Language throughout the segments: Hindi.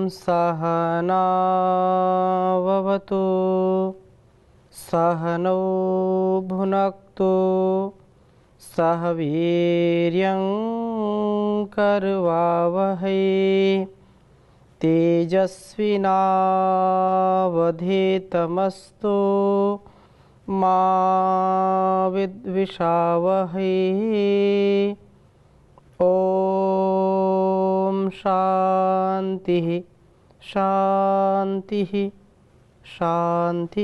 सहनाववतु सहनौ भुनक्तु सह वीर्यं करवावहै तेजस्विनावधीतमस्तु मा विद्विषावहै। ओम शांति शांति शांति।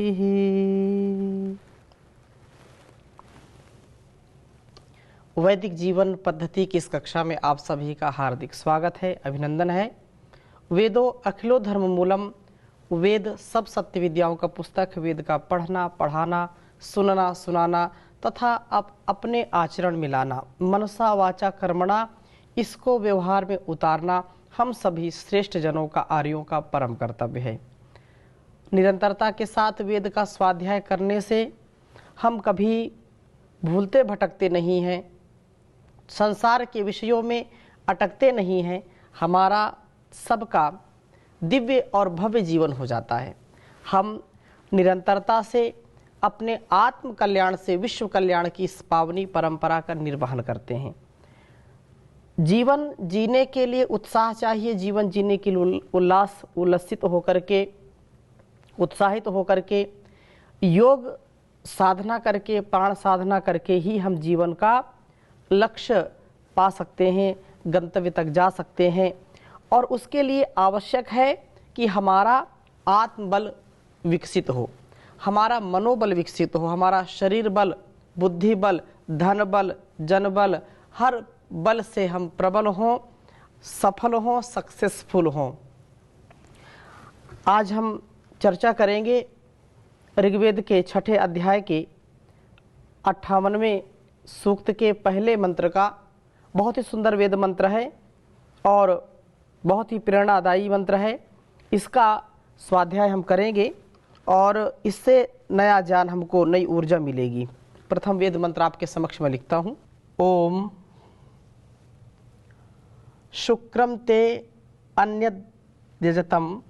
वैदिक जीवन पद्धति की इस कक्षा में आप सभी का हार्दिक स्वागत है, अभिनंदन है। वेदों अखिलो धर्म मूलम, वेद सब सत्य विद्याओं का पुस्तक। वेद का पढ़ना, पढ़ाना, सुनना, सुनाना तथा अपने आचरण में लाना, मनसा वाचा कर्मणा, इसको व्यवहार में उतारना हम सभी श्रेष्ठ जनों का, आर्यों का परम कर्तव्य है। निरंतरता के साथ वेद का स्वाध्याय करने से हम कभी भूलते भटकते नहीं हैं, संसार के विषयों में अटकते नहीं हैं, हमारा सबका दिव्य और भव्य जीवन हो जाता है। हम निरंतरता से अपने आत्म कल्याण से विश्व कल्याण की इस पावनी परंपरा का निर्वहन करते हैं। जीवन जीने के लिए उत्साह चाहिए, जीवन जीने के लिए उल्लसित होकर के, उत्साहित होकर के, योग साधना करके, प्राण साधना करके ही हम जीवन का लक्ष्य पा सकते हैं, गंतव्य तक जा सकते हैं। और उसके लिए आवश्यक है कि हमारा आत्मबल विकसित हो, हमारा मनोबल विकसित हो, हमारा शरीर बल, बुद्धि बल, धन बल, जन बल, हर बल से हम प्रबल हों, सफल हों, सक्सेसफुल हों। आज हम चर्चा करेंगे ऋग्वेद के 6ठे अध्याय के 58वें सूक्त के पहले मंत्र का। बहुत ही सुंदर वेद मंत्र है और बहुत ही प्रेरणादायी मंत्र है। इसका स्वाध्याय हम करेंगे और इससे नया ज्ञान हमको, नई ऊर्जा मिलेगी। प्रथम वेद मंत्र आपके समक्ष में लिखता हूँ। ओम शुक्रम ते अन्यद्यजतम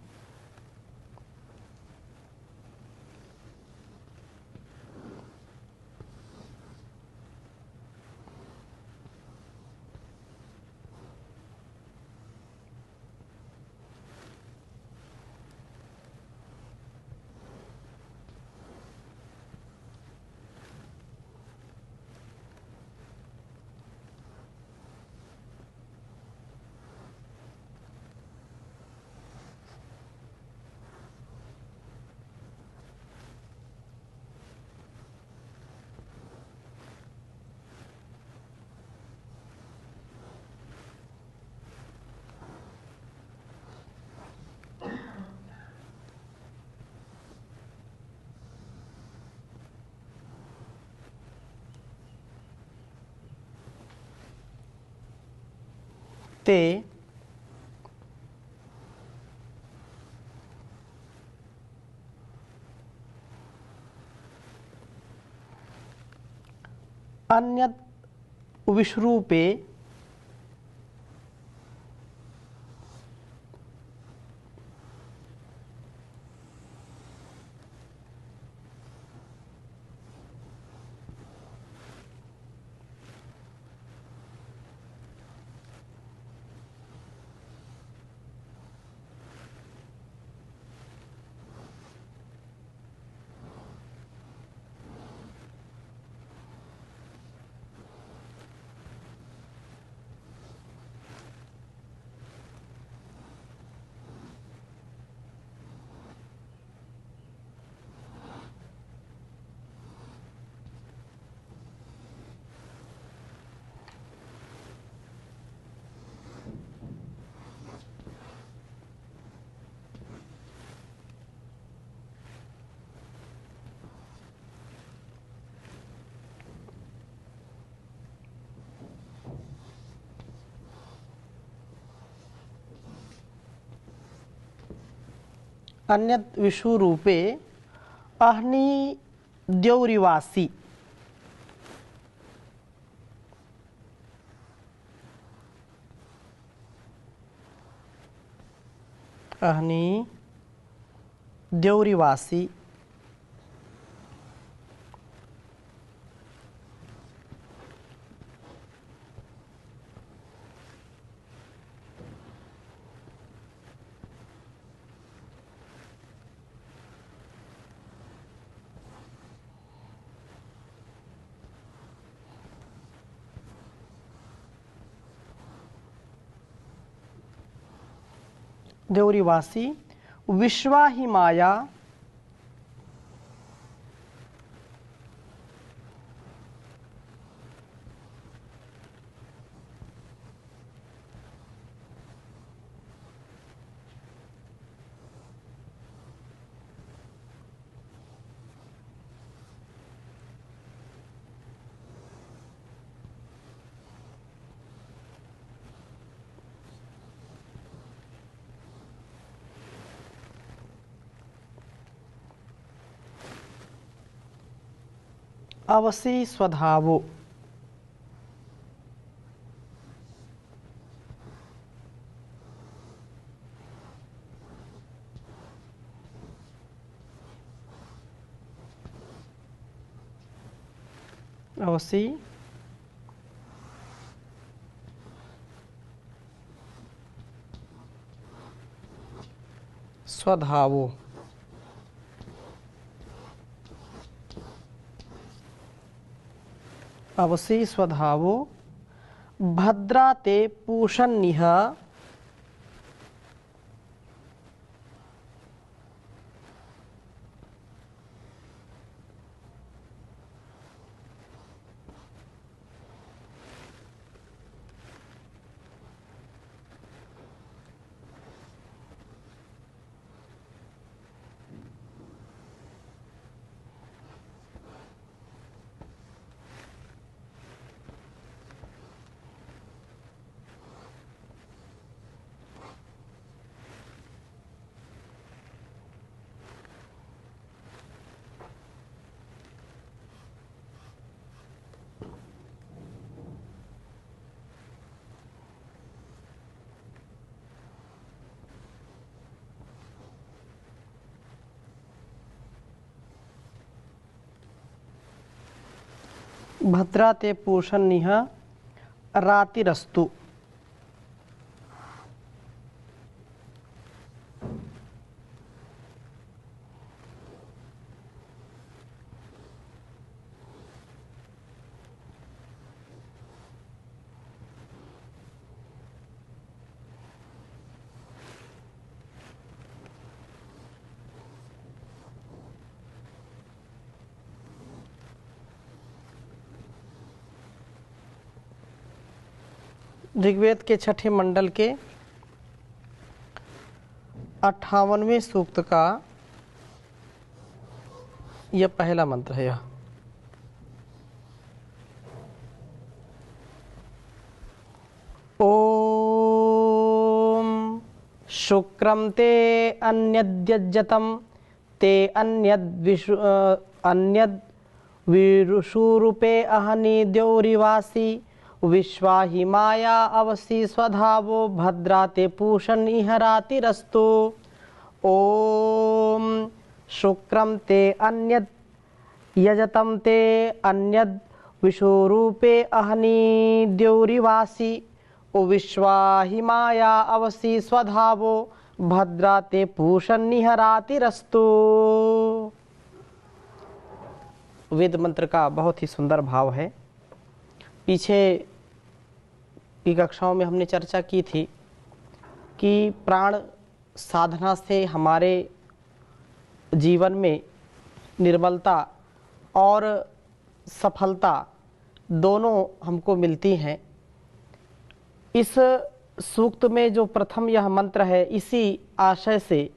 ते अन्यत् विश्रूपे अन्यत् विश्वरूपे अह्नि द्यौरिवासी। अहनी देवरीवासी देवरीवासी विश्वा ही माया अवसी स्वधावो अवसी स्वधावो अवसी स्वधावो भद्रा ते पूषन्निह भद्रा ते पूषन्निह रातिरस्तु ऋग्वेद के छठे मंडल के 58वें सूक्त का यह पहला मंत्र है। यह ओम शुक्रम ते अन्यद्यज्जतम ते अन्यद विषुरूपे अहनि द्यौरिवासी विश्वा ही माया अवसी स्वधावो भद्रा ते पूषन्निह रातिरस्तु। ओम शुक्रम ते अन्यद यजतम ते अन्यद विषुरूपे अहनि द्यौरिवासी विश्वा ही माया अवसी स्वधावो भद्रा ते पूषन्निह रातिरस्तु। वेद मंत्र का बहुत ही सुंदर भाव है। पीछे की कक्षाओं में हमने चर्चा की थी कि प्राण साधना से हमारे जीवन में निर्मलता और सफलता दोनों हमको मिलती हैं। इस सूक्त में जो प्रथम यह मंत्र है, इसी आशय से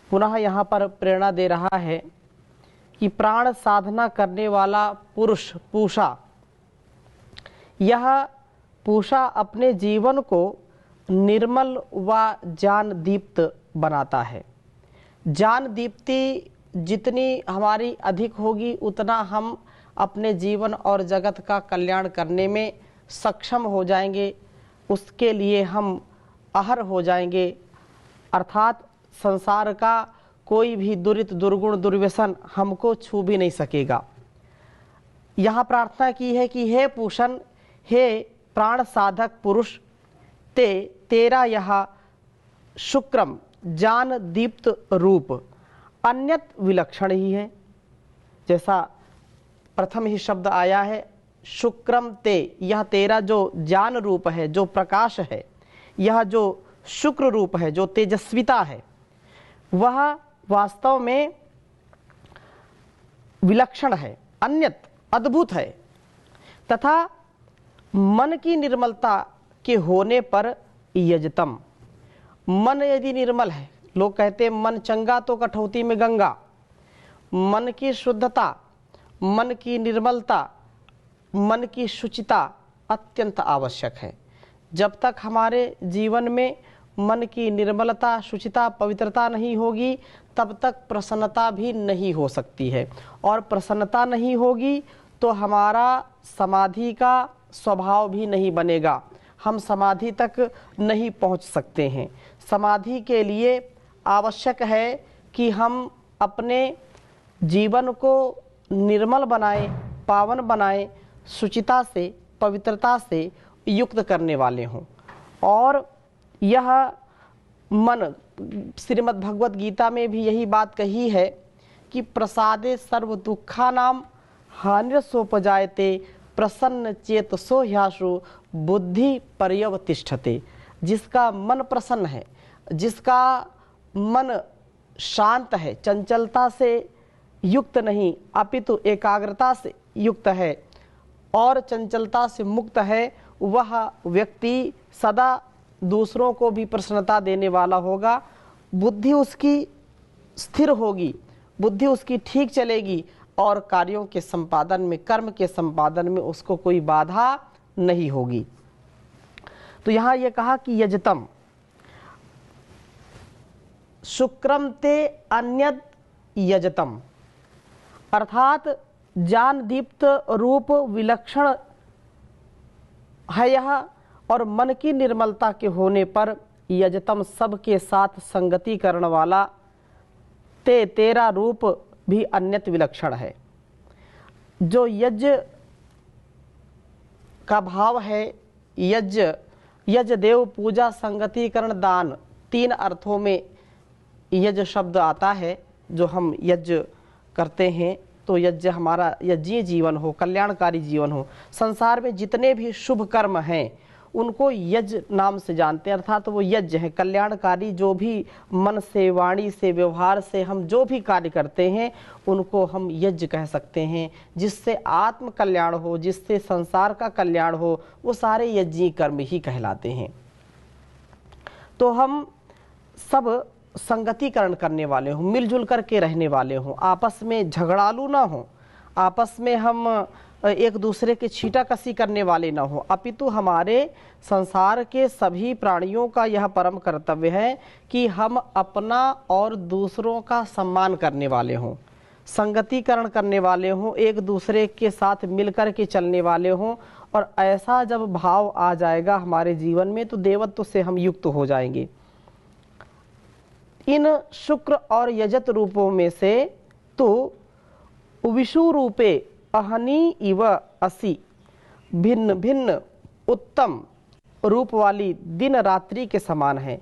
पुनः यहाँ पर प्रेरणा दे रहा है कि प्राण साधना करने वाला पुरुष पूषा, यह पूषा अपने जीवन को निर्मल व ज्ञान दीप्त बनाता है। ज्ञान दीप्ति जितनी हमारी अधिक होगी उतना हम अपने जीवन और जगत का कल्याण करने में सक्षम हो जाएंगे, उसके लिए हम अहर हो जाएंगे। अर्थात संसार का कोई भी दुरित दुर्गुण दुर्व्यसन हमको छू भी नहीं सकेगा। यहाँ प्रार्थना की है कि हे पूषण, हे प्राण साधक पुरुष, तेरा यह शुक्रम जान दीप्त रूप अन्यत विलक्षण ही है। जैसा प्रथम ही शब्द आया है शुक्रम ते, यह तेरा जो ज्ञान रूप है, जो प्रकाश है, यह जो शुक्र रूप है, जो तेजस्विता है, वह वास्तव में विलक्षण है, अन्यत अद्भुत है। तथा मन की निर्मलता के होने पर यजतम, मन यदि निर्मल है, लोग कहते हैं मन चंगा तो कठौती में गंगा। मन की शुद्धता, मन की निर्मलता, मन की शुचिता अत्यंत आवश्यक है। जब तक हमारे जीवन में मन की निर्मलता, शुचिता, पवित्रता नहीं होगी, तब तक प्रसन्नता भी नहीं हो सकती है। और प्रसन्नता नहीं होगी तो हमारा समाधि का स्वभाव भी नहीं बनेगा, हम समाधि तक नहीं पहुंच सकते हैं। समाधि के लिए आवश्यक है कि हम अपने जीवन को निर्मल बनाएं, पावन बनाएं, शुचिता से, पवित्रता से युक्त करने वाले हों। और यह मन, श्रीमद् भगवत गीता में भी यही बात कही है कि प्रसादे सर्व दुखानाम हानिरसोपजायते प्रसन्न चेतसो ह्याशु बुद्धि पर्यवतिष्ठते। जिसका मन प्रसन्न है, जिसका मन शांत है, चंचलता से युक्त नहीं अपितु एकाग्रता से युक्त है और चंचलता से मुक्त है, वह व्यक्ति सदा दूसरों को भी प्रसन्नता देने वाला होगा। बुद्धि उसकी स्थिर होगी, बुद्धि उसकी ठीक चलेगी और कार्यों के संपादन में, कर्म के संपादन में उसको कोई बाधा नहीं होगी। तो यहाँ ये कहा कि यजतम शुक्रम ते अन्यद यजतम, अर्थात ज्ञान दीप्त रूप विलक्षण है यह। और मन की निर्मलता के होने पर यजतम, सबके साथ संगति करने वाला, तेरा रूप भी अन्यत विलक्षण है। जो यज्ञ का भाव है, यज्ञ देव पूजा संगतिकरण दान, 3 अर्थों में यज्ञ शब्द आता है। जो हम यज्ञ करते हैं तो यज्ञ हमारा यज्ञीय जीवन हो, कल्याणकारी जीवन हो। संसार में जितने भी शुभ कर्म हैं उनको यज्ञ नाम से जानते हैं, अर्थात वो यज्ञ है कल्याणकारी। जो भी मन से, वाणी से, व्यवहार से हम जो भी कार्य करते हैं उनको हम यज्ञ कह सकते हैं। जिससे आत्म कल्याण हो, जिससे संसार का कल्याण हो, वो सारे यज्ञीय कर्म ही कहलाते हैं। तो हम सब संगतिकरण करने वाले हों, मिलजुल करके रहने वाले हों, आपस में झगड़ालू ना हो, आपस में हम एक दूसरे के छींटाकसी करने वाले न हो, अपितु हमारे संसार के सभी प्राणियों का यह परम कर्तव्य है कि हम अपना और दूसरों का सम्मान करने वाले हों, संगतिकरण करने वाले हों, एक दूसरे के साथ मिलकर के चलने वाले हों। और ऐसा जब भाव आ जाएगा हमारे जीवन में तो देवत्व से हम युक्त हो जाएंगे। इन शुक्र और यजत रूपों में से तो विषु रूपे अहनी इव असि, भिन्न भिन्न उत्तम रूप वाली दिन रात्रि के समान है।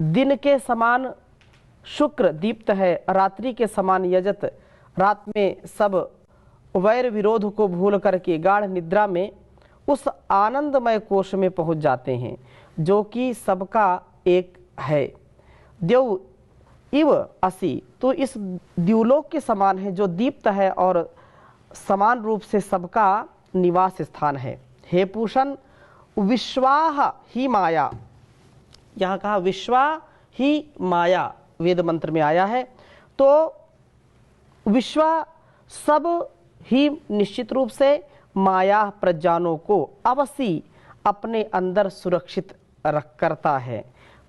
दिन के समान शुक्र दीप्त है, रात्रि के समान यजत। रात में सब वैर विरोध को भूल करके गाढ़ निद्रा में उस आनंदमय कोश में पहुंच जाते हैं जो कि सबका एक है। देव इव असि, तो इस द्युलोक के समान है जो दीप्त है और समान रूप से सबका निवास स्थान है। हे पूषण, विश्वाह ही माया, यहाँ कहा विश्वा ही माया, वेद मंत्र में आया है। तो विश्वा सब ही निश्चित रूप से माया प्रज्ञानों को अवश्य अपने अंदर सुरक्षित रख करता है।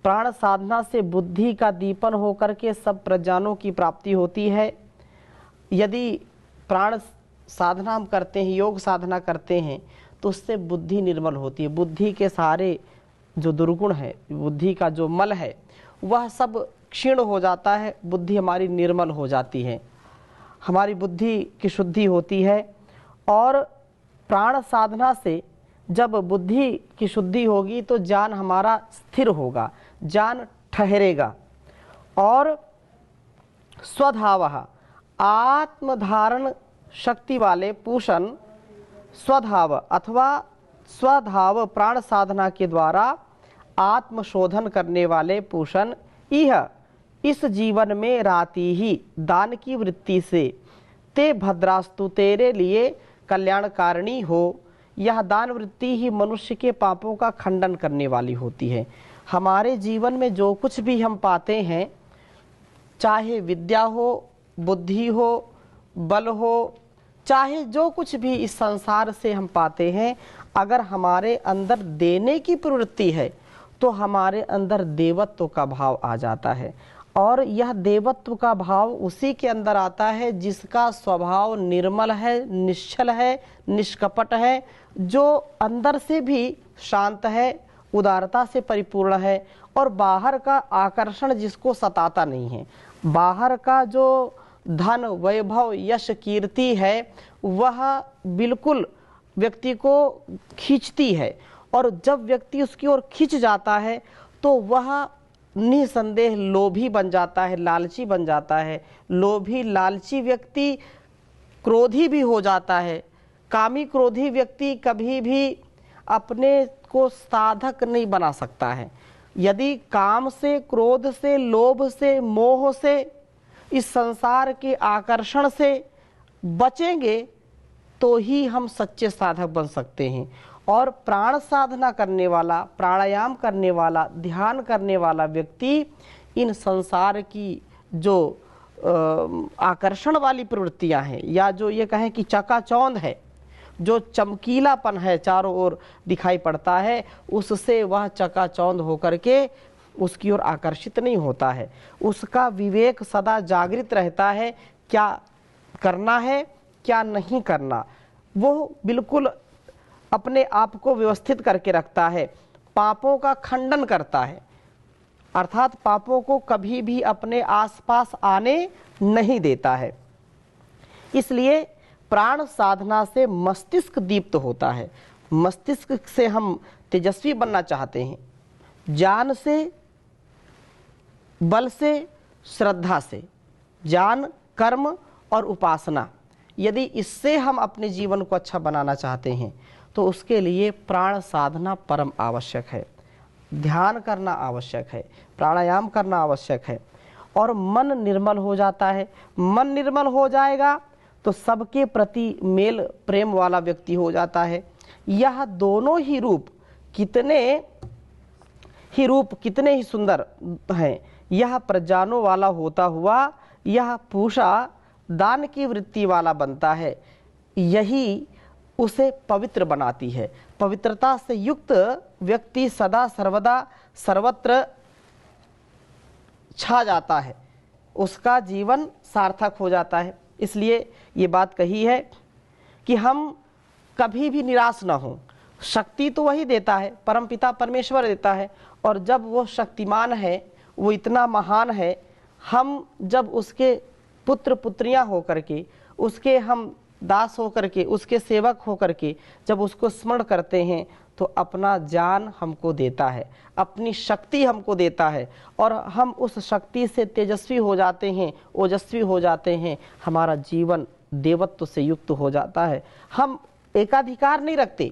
प्राण साधना से बुद्धि का दीपन होकर के सब प्रज्ञानों की प्राप्ति होती है। यदि प्राण साधना हम करते हैं, योग साधना करते हैं, तो उससे बुद्धि निर्मल होती है। बुद्धि के सारे जो दुर्गुण है, बुद्धि का जो मल है, वह सब क्षीण हो जाता है, बुद्धि हमारी निर्मल हो जाती है, हमारी बुद्धि की शुद्धि होती है। और प्राण साधना से जब बुद्धि की शुद्धि होगी तो ज्ञान हमारा स्थिर होगा, ज्ञान ठहरेगा। और स्वधावः, आत्मधारण शक्ति वाले पूषण स्वधाव अथवा स्वधाव प्राण साधना के द्वारा आत्मशोधन करने वाले पूषण यह इस जीवन में राती ही दान की वृत्ति से ते भद्रास्तु तेरे लिए कल्याणकारिणी हो। यह दान वृत्ति ही मनुष्य के पापों का खंडन करने वाली होती है। हमारे जीवन में जो कुछ भी हम पाते हैं, चाहे विद्या हो, बुद्धि हो, बल हो, चाहे जो कुछ भी इस संसार से हम पाते हैं, अगर हमारे अंदर देने की प्रवृत्ति है तो हमारे अंदर देवत्व का भाव आ जाता है। और यह देवत्व का भाव उसी के अंदर आता है जिसका स्वभाव निर्मल है, निश्चल है, निष्कपट है, जो अंदर से भी शांत है, उदारता से परिपूर्ण है, और बाहर का आकर्षण जिसको सताता नहीं है। बाहर का जो धन, वैभव, यश, कीर्ति है, वह बिल्कुल व्यक्ति को खींचती है, और जब व्यक्ति उसकी ओर खिंच जाता है तो वह निसंदेह लोभी बन जाता है, लालची बन जाता है। लोभी लालची व्यक्ति क्रोधी भी हो जाता है। कामी क्रोधी व्यक्ति कभी भी अपने को साधक नहीं बना सकता है। यदि काम से, क्रोध से, लोभ से, मोह से, इस संसार के आकर्षण से बचेंगे तो ही हम सच्चे साधक बन सकते हैं। और प्राण साधना करने वाला, प्राणायाम करने वाला, ध्यान करने वाला व्यक्ति इन संसार की जो आकर्षण वाली प्रवृत्तियां हैं, या जो ये कहें कि चकाचौंध है, जो चमकीलापन है चारों ओर दिखाई पड़ता है, उससे वह चकाचौंध होकर के उसकी ओर आकर्षित नहीं होता है। उसका विवेक सदा जागृत रहता है, क्या करना है क्या नहीं करना, वो बिल्कुल अपने आप को व्यवस्थित करके रखता है। पापों का खंडन करता है, अर्थात पापों को कभी भी अपने आसपास आने नहीं देता है। इसलिए प्राण साधना से मस्तिष्क दीप्त होता है। मस्तिष्क से हम तेजस्वी बनना चाहते हैं, ज्ञान से, बल से, श्रद्धा से, ज्ञान, कर्म और उपासना, यदि इससे हम अपने जीवन को अच्छा बनाना चाहते हैं तो उसके लिए प्राण साधना परम आवश्यक है। ध्यान करना आवश्यक है, प्राणायाम करना आवश्यक है, और मन निर्मल हो जाता है। मन निर्मल हो जाएगा तो सबके प्रति मेल प्रेम वाला व्यक्ति हो जाता है। यह दोनों ही रूप कितने ही सुंदर हैं। यह प्रजानों वाला होता हुआ यह पूषा दान की वृत्ति वाला बनता है, यही उसे पवित्र बनाती है। पवित्रता से युक्त व्यक्ति सदा सर्वदा सर्वत्र छा जाता है, उसका जीवन सार्थक हो जाता है। इसलिए ये बात कही है कि हम कभी भी निराश ना हो। शक्ति तो वही देता है, परमपिता परमेश्वर देता है, और जब वो शक्तिमान है, वो इतना महान है, हम जब उसके पुत्र पुत्रियां होकर के, उसके हम दास होकर के, उसके सेवक होकर के जब उसको स्मरण करते हैं तो अपना ज्ञान हमको देता है, अपनी शक्ति हमको देता है, और हम उस शक्ति से तेजस्वी हो जाते हैं, ओजस्वी हो जाते हैं। हमारा जीवन देवत्व से युक्त हो जाता है। हम एकाधिकार नहीं रखते,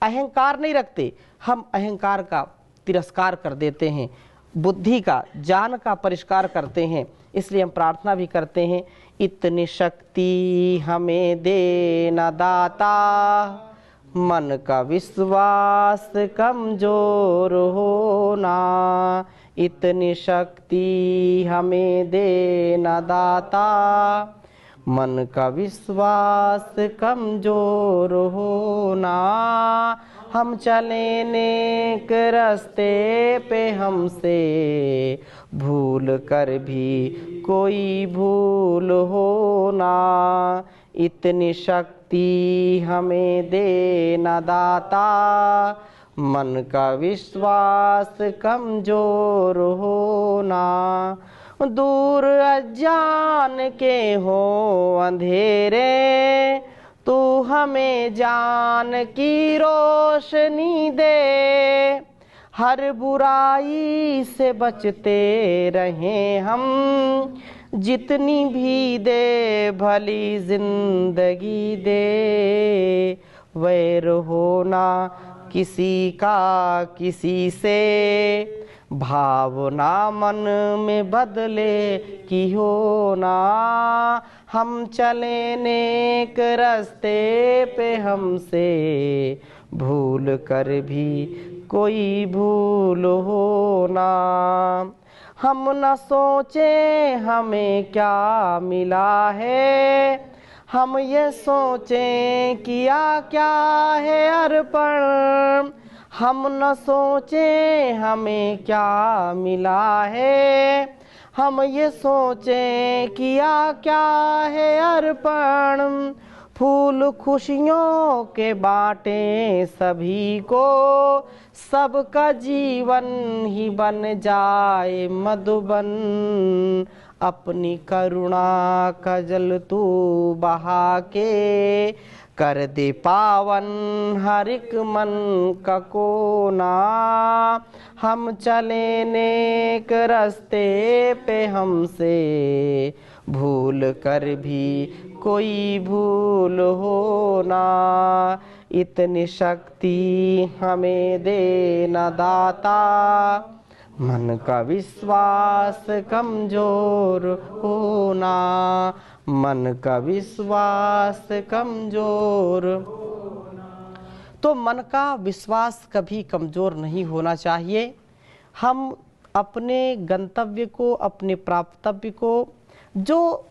अहंकार नहीं रखते, हम अहंकार का तिरस्कार कर देते हैं, बुद्धि का, ज्ञान का परिष्कार करते हैं। इसलिए हम प्रार्थना भी करते हैं, इतनी शक्ति हमें देना दाता, मन का विश्वास कमजोर होना। इतनी शक्ति हमें देना दाता, मन का विश्वास कमजोर होना। हम चले नेक रास्ते पे, हमसे भूल कर भी कोई भूल होना। इतनी शक्ति हमें देना दाता, मन का विश्वास कमजोर होना। दूर अज्ञान के हो अंधेरे, तू हमें जान की रोशनी दे। हर बुराई से बचते रहें हम, जितनी भी दे भली जिंदगी दे। वैर होना किसी का किसी से, भावना मन में बदले की होना। हम चले नेक रास्ते पे हमसे भूल कर भी कोई भूल होना। हम न सोचे हमें क्या मिला है, हम ये सोचें किया क्या है अर्पण। हम न सोचें हमें क्या मिला है, हम ये सोचें किया क्या है अर्पण। फूल खुशियों के बांटे सभी को, सबका जीवन ही बन जाए मधुबन। अपनी करुणा का जल तू बहा के, कर दे पावन हर एक मन का कोना। हम चले नेक रास्ते पे हमसे भूल कर भी कोई भूल होना। इतनी शक्ति हमें देना दाता, मन का विश्वास कमजोर होना। मन का विश्वास कमजोर। तो मन का विश्वास कभी कमजोर नहीं होना चाहिए। हम अपने गंतव्य को, अपने प्राप्तव्य को, जो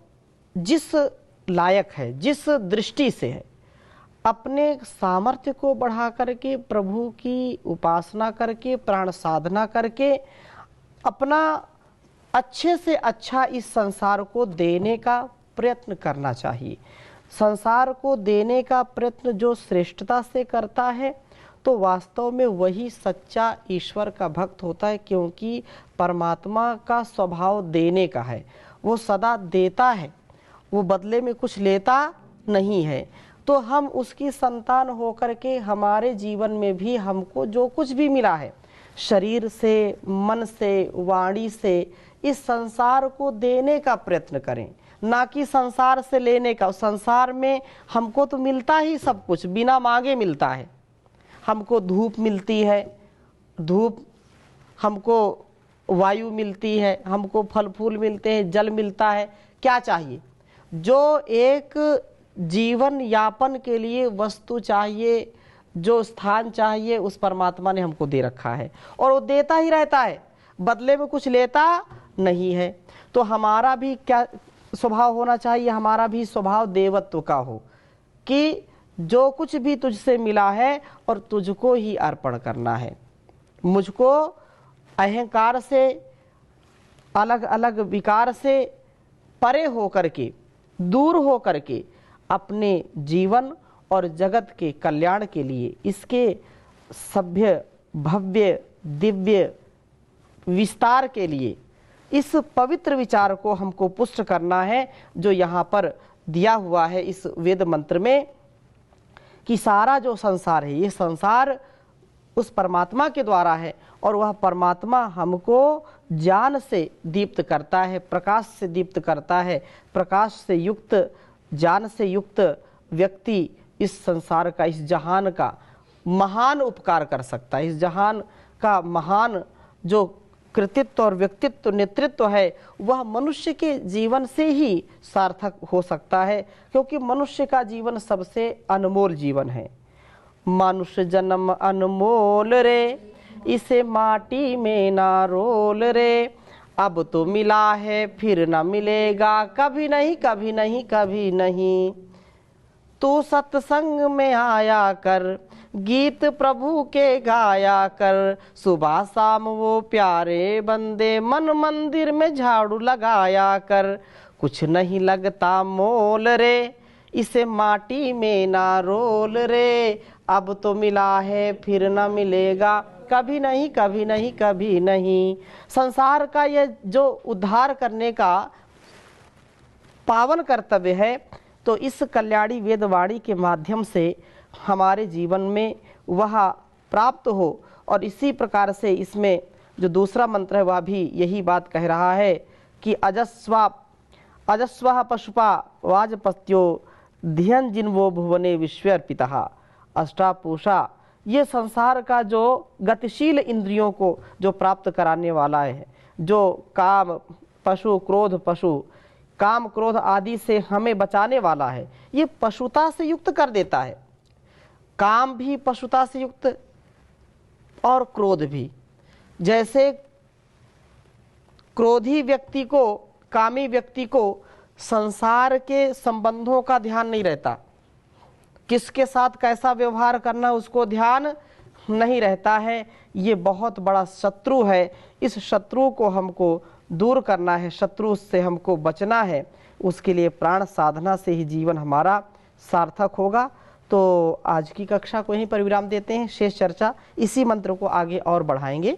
जिस लायक है, जिस दृष्टि से है, अपने सामर्थ्य को बढ़ा करके, प्रभु की उपासना करके, प्राण साधना करके अपना अच्छे से अच्छा इस संसार को देने का प्रयत्न करना चाहिए। संसार को देने का प्रयत्न जो श्रेष्ठता से करता है, तो वास्तव में वही सच्चा ईश्वर का भक्त होता है, क्योंकि परमात्मा का स्वभाव देने का है। वो सदा देता है, वो बदले में कुछ लेता नहीं है। तो हम उसकी संतान होकर के हमारे जीवन में भी हमको जो कुछ भी मिला है, शरीर से, मन से, वाणी से, इस संसार को देने का प्रयत्न करें, ना कि संसार से लेने का। संसार में हमको तो मिलता ही सब कुछ, बिना मांगे मिलता है। हमको धूप मिलती है, धूप, हमको वायु मिलती है, हमको फल फूल मिलते हैं, जल मिलता है। क्या चाहिए? जो एक जीवन यापन के लिए वस्तु चाहिए, जो स्थान चाहिए, उस परमात्मा ने हमको दे रखा है, और वो देता ही रहता है, बदले में कुछ लेता नहीं है। तो हमारा भी क्या स्वभाव होना चाहिए? हमारा भी स्वभाव देवत्व का हो, कि जो कुछ भी तुझसे मिला है और तुझको ही अर्पण करना है। मुझको अहंकार से, अलग अलग विकार से परे होकर के, दूर होकर के, अपने जीवन और जगत के कल्याण के लिए, इसके सभ्य, भव्य, दिव्य विस्तार के लिए इस पवित्र विचार को हमको पुष्ट करना है, जो यहाँ पर दिया हुआ है इस वेद मंत्र में, कि सारा जो संसार है, ये संसार उस परमात्मा के द्वारा है, और वह परमात्मा हमको ज्ञान से दीप्त करता है, प्रकाश से दीप्त करता है। प्रकाश से युक्त, ज्ञान से युक्त व्यक्ति इस संसार का, इस जहान का महान उपकार कर सकता है। इस जहान का महान जो कृतित्व और व्यक्तित्व, नेतृत्व है, वह मनुष्य के जीवन से ही सार्थक हो सकता है, क्योंकि मनुष्य का जीवन सबसे अनमोल जीवन है। मनुष्य जन्म अनमोल रे, इसे माटी में ना रोल रे। अब तो मिला है फिर न मिलेगा, कभी नहीं, कभी नहीं, कभी नहीं। तू सत्संग में आया कर, गीत प्रभु के गाया कर। सुबह शाम वो प्यारे बंदे, मन मंदिर में झाड़ू लगाया कर। कुछ नहीं लगता मोल रे, इसे माटी में ना रोल रे, अब तो मिला है फिर न मिलेगा, कभी नहीं कभी नहीं कभी नहीं। संसार का ये जो उद्धार करने का पावन कर्तव्य है, तो इस कल्याणी वेदवाणी के माध्यम से हमारे जीवन में वह प्राप्त हो। और इसी प्रकार से इसमें जो दूसरा मंत्र है वह भी यही बात कह रहा है कि अजस्वा पशुपा वाजपत्यो धियन जिन्वो भुवने विश्वर्पितः अष्टापूषा। ये संसार का जो गतिशील इंद्रियों को जो प्राप्त कराने वाला है, जो काम पशु क्रोध पशु काम क्रोध आदि से हमें बचाने वाला है, ये पशुता से युक्त कर देता है। काम भी पशुता से युक्त और क्रोध भी। जैसे क्रोधी व्यक्ति को, कामी व्यक्ति को संसार के संबंधों का ध्यान नहीं रहता, किसके साथ कैसा व्यवहार करना उसको ध्यान नहीं रहता है। ये बहुत बड़ा शत्रु है। इस शत्रु को हमको दूर करना है, शत्रु से हमको बचना है। उसके लिए प्राण साधना से ही जीवन हमारा सार्थक होगा। तो आज की कक्षा को यहीं पर विराम देते हैं, शेष चर्चा इसी मंत्र को आगे और बढ़ाएंगे।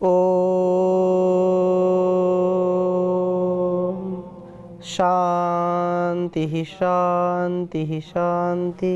ओम शांति शांति शांति।